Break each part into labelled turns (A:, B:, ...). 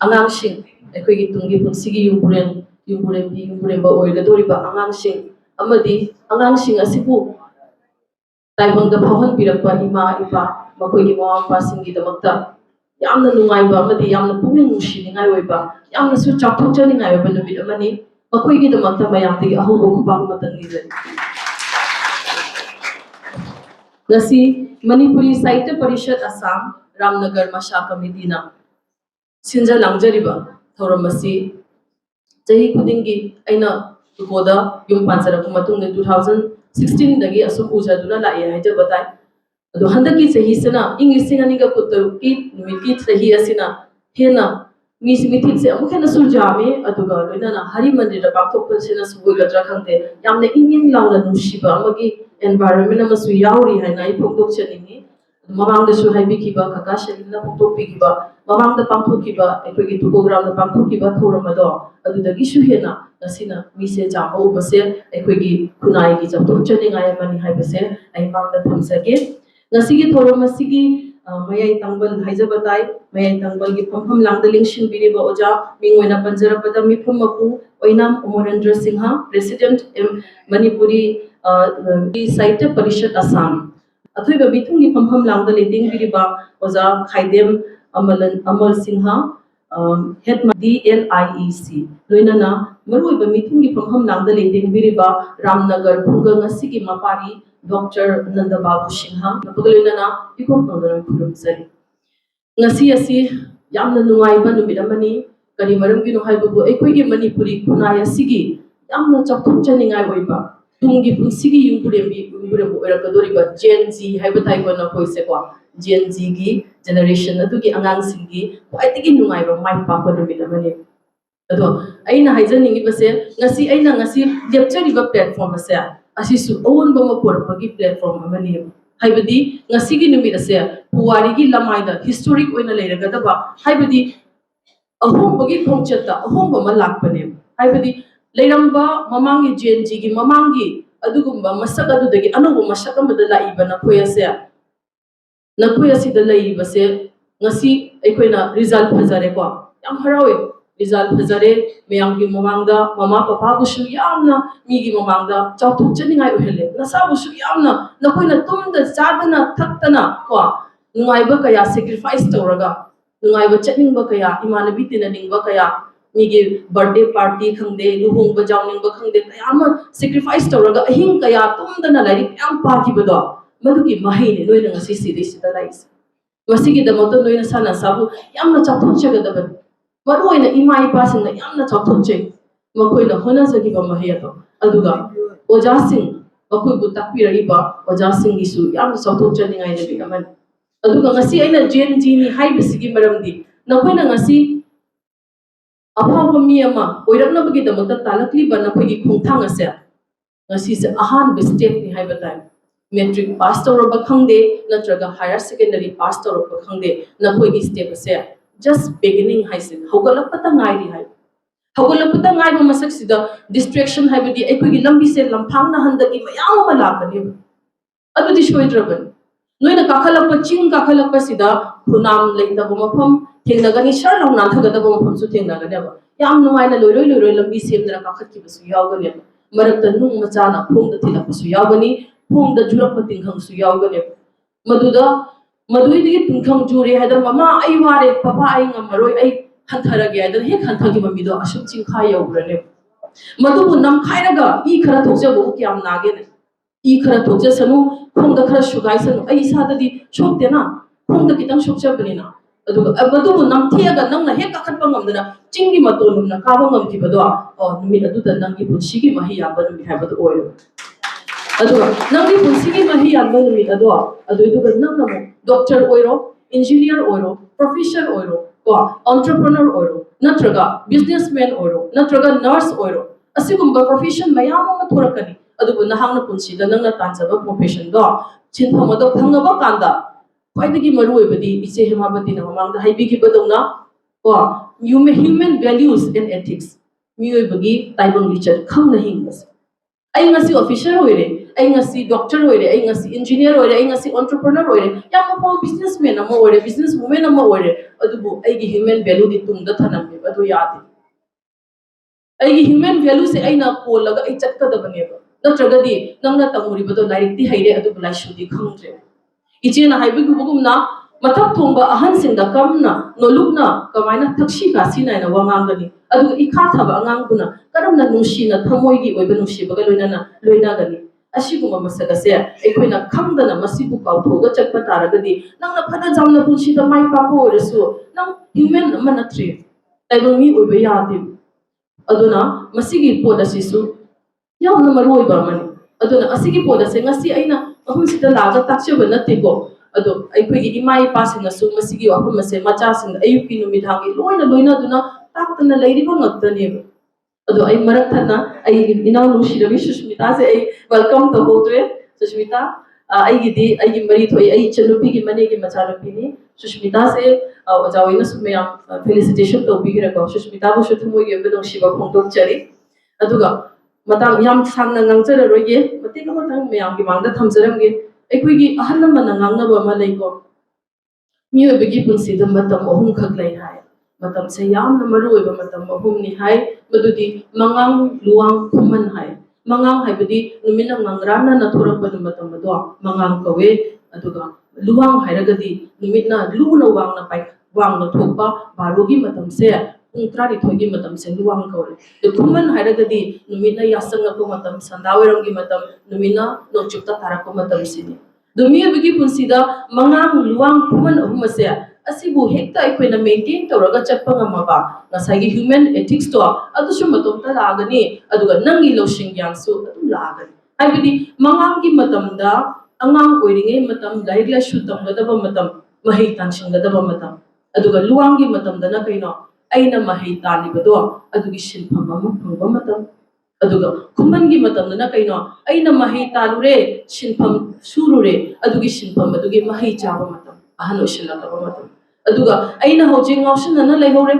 A: ꯑꯉꯥꯡꯁꯤꯡ ꯑꯩꯈꯣꯏꯒꯤ ꯇꯨꯡꯒꯤ ꯄꯨꯟꯁꯤꯒꯤ ꯌꯨꯝꯕꯨꯔꯦꯝꯕ ꯑꯣꯏꯒꯗꯧꯔꯤꯕ ꯑꯉꯥꯡꯁꯤꯡ ꯑꯃꯗꯤ ꯑꯉꯥꯡꯁꯤꯡ ꯑꯁꯤꯕꯨ ꯇꯥꯏꯕꯪꯗ ꯐꯥꯎꯍꯟꯕꯤꯔꯛꯄ ꯏꯃꯥ ꯏꯄꯥ ꯃꯈꯣꯏꯒꯤ ꯃꯃꯥ ꯃꯄꯥꯁꯤꯡꯒꯤꯗꯃꯛꯇ ꯌꯥꯝꯅ ꯅꯨꯡꯉꯥꯏꯕ ꯑꯃꯗꯤ ꯌꯥꯝꯅ ꯄꯨꯛꯅꯤꯡ ꯅꯨꯡꯁꯤꯅꯤꯡꯉꯥꯏ ꯑꯣꯏꯕ ꯌꯥꯝꯅꯁꯨ ꯆꯥꯎꯊꯣꯛꯆꯅꯤꯡꯉꯥꯏ ꯑꯣꯏꯕ ꯅꯨꯃꯤꯠ ꯑꯃꯅꯤ ꯃꯈꯣꯏꯒꯤꯗꯃꯛꯇ ꯃꯌꯥꯝꯗꯒꯤ ꯑꯍꯧꯕ ꯈꯨꯄꯥꯛ ꯑꯃꯇꯪ ꯅꯤꯖꯔꯤ ngasi Manipuri Sahitya Parishad Assam Ramnagar Masha Committee na sinja langjariba thoram asi chahi khudingi aina tukoda yum panjarapu matungde 2016 dagi asuk ujaduna lai haija batai ado handaki chahi sena English singaniga kuttaruki numiki chahi asina hena mismithit se amukhena surjame aduga loinana hari mandir paktokpa sena suboigadra khangde yamne ingin launa nushiba amagi environment amasu yauri haina I phokdok chaningi mamang da su haibi kiba kaka shelina phokdok pikiba mamang da pangthok kiba ekogi program da pangthok kiba thoramado adudagi su hena nasina mise jamba ubase ekogi kunai gi japtok chaningai mani haibase ai mang da thamsage nasigi thoramasigi mayai tangbal haijabatai mayai tangbal gi phampham langda lingshin biriba oja mingoina panjarapada mifam mapu oinam Umorendra Singha President Manipuri Sahitya Parishad Assam athoiba bithungi phampham langda leading biriba oja Khaidem Amal Singha head DLIEC loinana maruiba mithungi phampham langda leading biriba Ramnagar Phungang asigi mapari Dr. Nanda Babu Singha napugalina ikop nodara khurumsari ngasi asi yamna nungaiba numit amani kari maram gi no haibu ekoigi Manipuri khunai asigi yamna chakthokchaningai oiba tunggi punsigi yungburembu oirakadoriba Gen Z haiba thaiba na koise ko Gen Z gi generation adugi angang singi kwaitigi nungaiba mai pa ko numit amani ado aina haijaningi base ngasi lepchariba platform ase asisu awon bama porpagi platform amani haibadi ngasigi numit ase puwari gi lamaida historic oina leiragadaba haibadi ahombagi khongchata ahomba ma lakpane haibadi leiramba mamangi Gen Z gi mamangi adugumba masak adudagi anobo masak amada laiba na khoyase na khoyasi da laibase ngasi ekoina result phajare ko yam harawe result phajare meyamgi mamangda mama papa busu yamna migi mamangda chauthok chaningai ohele nasa busu yamna nakoina tumda chadana thakana ko nungaiba kaya sacrifice tawraga nungaiba chatningba kaya imanabi tinaningba kaya migi birthday party khangde luhongba jawningba khangde kayama sacrifice tawraga ahing kaya tumdana lairik yam pakibodo madugi mahine loina ngasi sida lais wasigi damoto loina sana sabu yamna chauthok chagadaba maruina ima ipa singna yamna chauthokchei makoina honajagiba mahiyato aduga ojasing makoibu takpirariba ojasing gisu yamna chauthokchaningai nabi aman aduga ngasi aina Gen Z ni haibisigi maramdi nakoina ngasi aphaba mi ama oiraknabagi damakta talakliba nakoigi khongthang ase ngasi se ahan step ni haiba time metric pass tawraba khangde natraga higher secondary pass tawraba khangde nakoigi step ase just beginning haisin hogalapata ngairi hai hogalapata ngaiba masak sida distraction haibadi ekogi lambi se lamphangna handagi mayam ma lakani adudi shoidraban noina kakhalakpa ching kakhalakpa sida phunam leitaba mafam thengnagani shar launa thagadaba mafam su thengnagani ba yam nuaina loroi lambi semdra kakhatkibasu yawgani marakta nung machana phongda thilakpasu yawgani phongda jurappa tinghangsu yawgani maduidigi tinkhang jure haidar mama ai ware papa ai ngamaroi ai hantarage haidar he hanthagi mamido asum chingkha yawgrane madubu nam khairaga I khara thokjabu kyam nagene I khara thokja sanu phongda khara sugai sanu ai sadadi shoktena phongda kitang shokchabanina aduga madubu nam thiaga nangna he kakhatpa ngamdana chingi matolumna kaba ngamkibado numit aduda nangi punshigi mahi yamba numit haibadu oyo aduga nangi punshigi mahi yamba numit ado aduiduga nangna doctor oiro engineer oiro professor oiro ko entrepreneur oiro natraga businessman oiro natraga nurse oiro asigumba profession mayam ama thorakani adubu nahangna punsida nangna tanjaba profession do chinphamado phangaba kanda kwaidagi maru oibadi iche hemabati na mamangda haibigi badongna ko human values and ethics miyoibagi taibang lichar khangna hingas ai ngasi officer oire ai ngasi doctor oire ai ngasi engineer oire ai ngasi entrepreneur oire yam ko businessman ama oire businesswoman ama oire adubu ai gi human value di tungda thanam me adu yadi ai gi human value se ai na ko laga ai chatta da bane ba natragadi nangna tamuri bado direct di haire adu bulai shudi khangre iche na haibi gubugumna mathak thongba ahan singda kamna nolukna kamaina thakshi ka sina na wangangani adu ikha thaba anganguna karamna nushi na thamoi gi oiba nushi baga loina gani asiguma masagase ekoina khangdana masibu kauthoga chakpa taragadi nangna phana jamna punshi da mai papo oresu nang human manatri taibang mi oiba yadi aduna masigi poda sisu yamna maroi ba mani aduna asigi poda se ngasi aina ahum sida laga takcheba natiko ado aikoigi imai pasina su masigi ahum se macha sing ayuki numidhangi loina duna taktana leiriba ngaktani ado ai marak thana ai inau nushi ravi sushmita se ai welcome to hodre sushmita ai gidi ai gi mari thoi ai chanupi gi mane gi macha nupi ni sushmita se ojawaina sumya felicitation to bigira ko sushmita bu shuthumoi gi bedong shiba khongdok chari aduga matang yam sangna ngangchara roge matika matang meyam gi mangda thamjaram gi aikoi gi ahanna mana ngangna ba ma leiko miyo begi punsi da matam ohum khak lai hai matam se yamna maroi ba matam ohum ni hai madudi mangang luang khuman hai mangang hai budi numina ngangrana na thorak ba matam do mangang kawe aduga luang hai ragadi numina luna wang na pai wang na thokpa barogi matam se ungtrari thogi matam se luang kawe de khuman hai ragadi numina yasang ko matam sandawiram gi matam numina nokchukta tarak ko matam sini dunia bagi punsida mangang luang khuman ahum ase asibu hekta aikoina maintain tawraga chatpa ngamaba ngasagi human ethics to adushu matom ta lagani aduga nangi losing yang su adum lagani haibidi mangang gi matamda angang oiringe matam lairla shu tamgadaba matam mahai tansinggadaba matam aduga luang gi matamda na kaino aina mahai talibado adugi shilpham ama phangba matam aduga kumangi matamna kaino aina mahai talure shinpham surure adugi shinpham adugi mahai chaba matam ahan oshilakaba matam aduga aina hojing ngaushana na leihore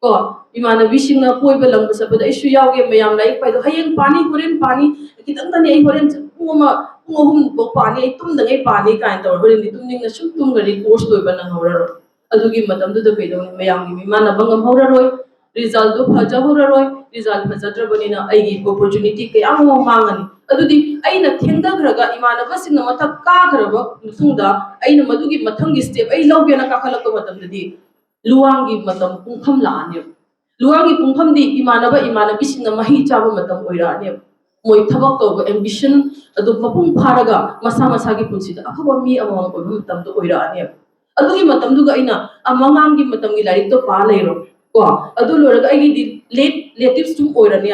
A: ko imana bisingna poiba langba sabada isu yauge mayam lai paido hayeng pani horen pani kitang tani ai horen pungoma pungahum bo pani ai tum dangai pani kain tor horen ni tumning na sum tum gari course loiba na horaro adugi matam du da kaido mayam gi mimana bangam horaroi result do phaja horaroi result phajadrabani na ai gi opportunity kayam mo mangani adudi aina thengdagraga imana basingna mathak ka graba musungda aina madugi mathangi step ai lawge na kakhalakka matam dadi luwangi matam pungkham laani luwangi pungkham di imana bisingna mahi chaba matam oirani moi thabak to ambition adu mapung pharaga masa masa gi punsida akhaba mi amang ko matam to oirani adugi matam duga aina amangam gi matam gi larik to pa leiro ko adu loraga ai gi relatives tum oirani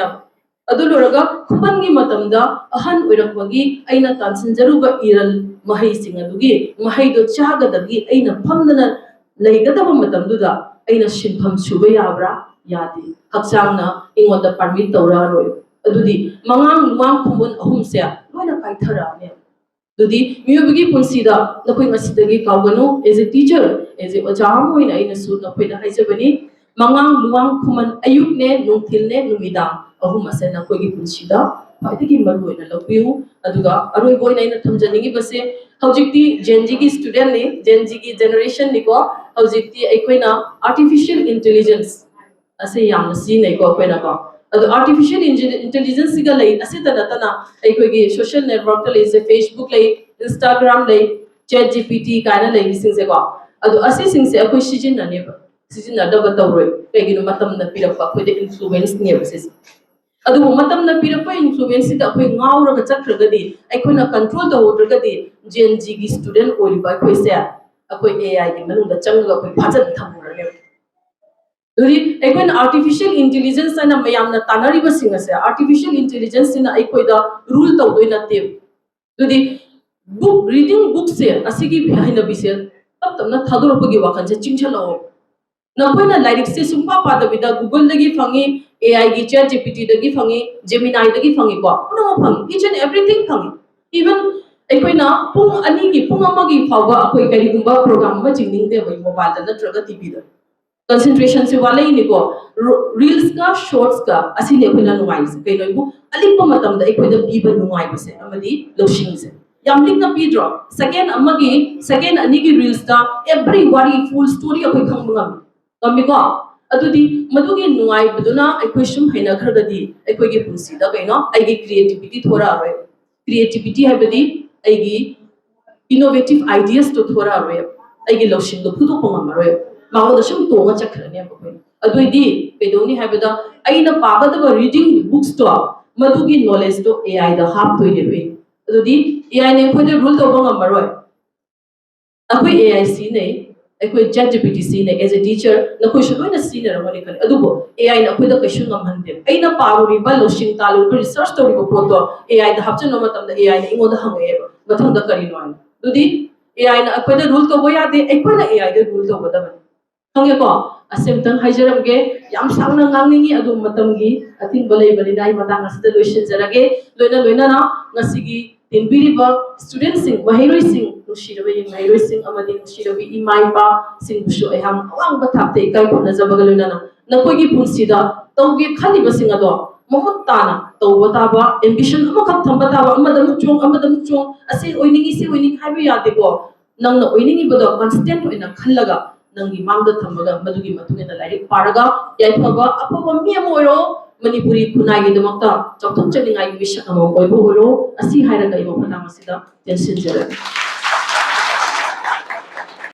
A: adu loraga khubangi matamda ahan oirakbagi aina tansinjaruba iral mahai sing adugi mahai do chagadagi aina phamdana leigadaba matamduda aina shinpham suba yabra yadi hakchangna ingonda permit tawra roi adudi mangang luang khumun ahum se loina kaithara ne dudi miyobagi punsida nakoi ngasidagi kawganu as a teacher as a ojam hoina aina su nakoi da haijabani mangang luang khuman ayuk ne nungthil ne numidang ahum ase nakoi gi punsida paidagi maruina lapiu aduga aroi boina ina thamjaningi base haujikti genji gi student ne genji gi generation ni ko haujikti aikoina artificial intelligence ase yam si nei ko koina ko adu artificial intelligence ga lai ase tana aikoi gi social network ta lai se facebook lai instagram lai chat gpt kana lai sing se ko adu ase sing se akoi sijin na ne ba sijin na da ba tawroi kegi no matam na pirak pa ko de influence ne ba se adu matam na pirak pa influence da akoi ngaura ga chakragadi aikoina control da hodragadi gen z gi student ori ba akoi se akoi ai gi manung da changa akoi phajan thamura ne duri aikoina artificial intelligence na mayam na tanari ba singa se artificial intelligence na aikoi da rule taw doina te duri book reading book se asigi bhaina bise tab tamna thadorapagi wakan se chingchalo na koina like se sumpa pada bida google dagi phangi ai gi chat gpt dagi phangi gemini dagi phangi ko puno phangi each and everything phangi even aikoina pung ani gi pung amagi phawa akoi kari gumba program ma jingning de bai mobile da natraga tv da concentration se wala ini ko reels ka shorts ka asine ko na nuai se kay noibu alip pa matam da ko da biba nuai ba se amadi loshing se yam lik na pidro second amagi second ani gi reels da every wari full story ko khang ngam kami ko adudi madugi nuai baduna ai ko shum haina khar da di ai ko gi punsi da kaino ai gi creativity thora aro creativity habadi ai gi innovative ideas to thora aro ai gi loshing do phudu ko ngamaro मांगो दशम तोंगा चक्रने बकोई अदुइदी पेदोनी हैबदा आइना पागदब reading books तो मधुगी knowledge तो AI दा हाप तोइने बे अदुदी AI ने खोदे rule तो बंगा मरोय अखोई एआई सी ने अखोई चैट जीपीटी सी ने एज अ टीचर नखोई शलोइना सी ने रमने कले अदुबो एआई ना खोदा कैशु ngamhande aina paruri ba loshing talu research tori bo poto AI दा हापचन no matam da एआई ने इंगोदा हंगे मथंग दा करी नो दुदी एआई ना अखोदा रूल तो बोया दे अखोना एआई दे रूल तो बोदा Kung ko, asim tang hajaram ge, yam sang nang ngang ningi adu matam gi, ating balay balay na matang as solution jarage, loina na ngasigi tinbiri ba student sing, mahiroi sing, nushirawi mahiroi sing amadi nushirawi imai pa sing busho eham awang batapte ikai ko na zabaga loina na, nakogi punsida, tawge khali ba sing ado, mohot tana, tawba ba ambition amakat thamba taba amadam chung, asin oiningi si oining haibi yate ko, nang na oiningi bado constant oina khallaga. नंगी मांग थमगा मधुगी मतुगे न like पारगा याइफबा अफबा मियम ओरो मणिपुरी खुनागी दमक्ता चौथुक चलिंगाई विषय अमो ओइबो ओरो असि हाइरगा इबो फटाम सिदा tension जरा